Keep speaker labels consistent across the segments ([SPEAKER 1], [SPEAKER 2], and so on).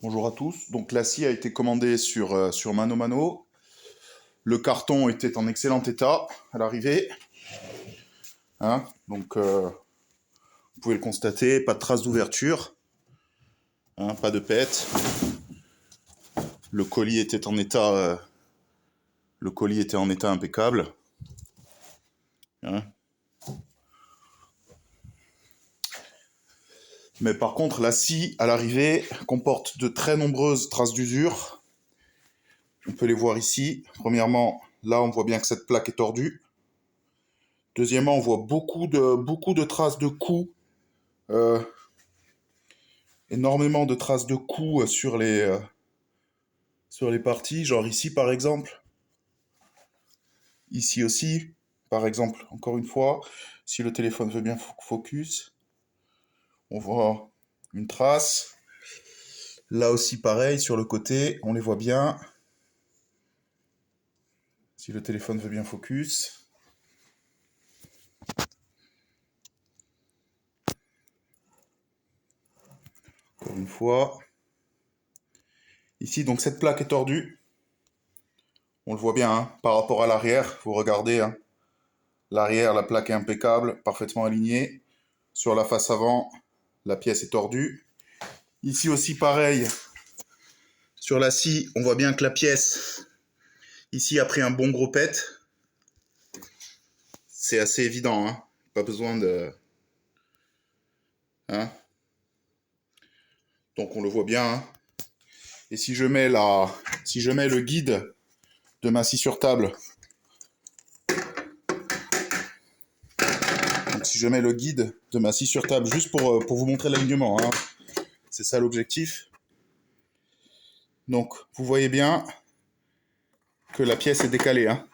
[SPEAKER 1] Bonjour à tous. Donc la scie a été commandée sur Mano Mano. Le carton était en excellent état à l'arrivée. Hein, donc vous pouvez le constater, pas de traces d'ouverture, hein, pas de pète. Le colis était en état, impeccable. Hein. Mais par contre, la scie à l'arrivée comporte de très nombreuses traces d'usure. On peut les voir ici. Premièrement, là on voit bien que cette plaque est tordue. Deuxièmement, on voit beaucoup de traces de coups. Énormément de traces de coups sur les parties, genre ici par exemple. Ici aussi, par exemple, encore une fois, si le téléphone veut bien focus, on voit une trace. Là aussi pareil, sur le côté, on les voit bien. Si le téléphone veut bien focus. Encore une fois. Ici, donc cette plaque est tordue. On le voit bien, hein, par rapport à l'arrière. Vous regardez, hein, l'arrière, la plaque est impeccable, parfaitement alignée. Sur la face avant, la pièce est tordue. Ici aussi, pareil. Sur la scie, on voit bien que la pièce, ici, a pris un bon gros pet. C'est assez évident, hein. Pas besoin de... Hein. Donc on le voit bien, hein. Et si je mets le guide de ma scie sur table, donc si je mets le guide de ma scie sur table juste pour vous montrer l'alignement, hein. C'est ça l'objectif. Donc vous voyez bien que la pièce est décalée, hein.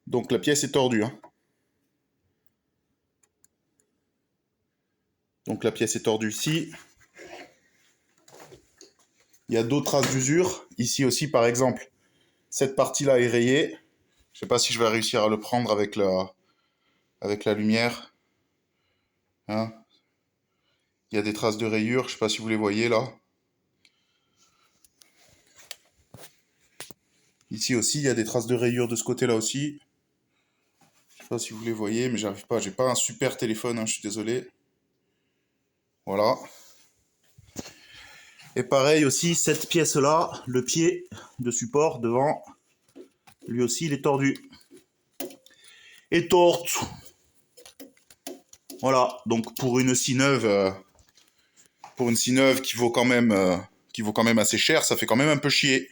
[SPEAKER 1] Donc la pièce est tordue, hein. Donc la pièce est tordue ici. Il y a d'autres traces d'usure. Ici aussi, par exemple, cette partie-là est rayée. Je ne sais pas si je vais réussir à le prendre avec la lumière. Hein. Il y a des traces de rayures. Je ne sais pas si vous les voyez là. Ici aussi, il y a des traces de rayures de ce côté-là aussi. Je ne sais pas si vous les voyez, mais j'arrive pas. J'ai pas un super téléphone, hein, je suis désolé. Voilà. Et pareil aussi, cette pièce-là, le pied de support devant, lui aussi, il est tordu. Et torte. Voilà, donc pour une scie neuve, qui vaut quand même assez cher, ça fait quand même un peu chier.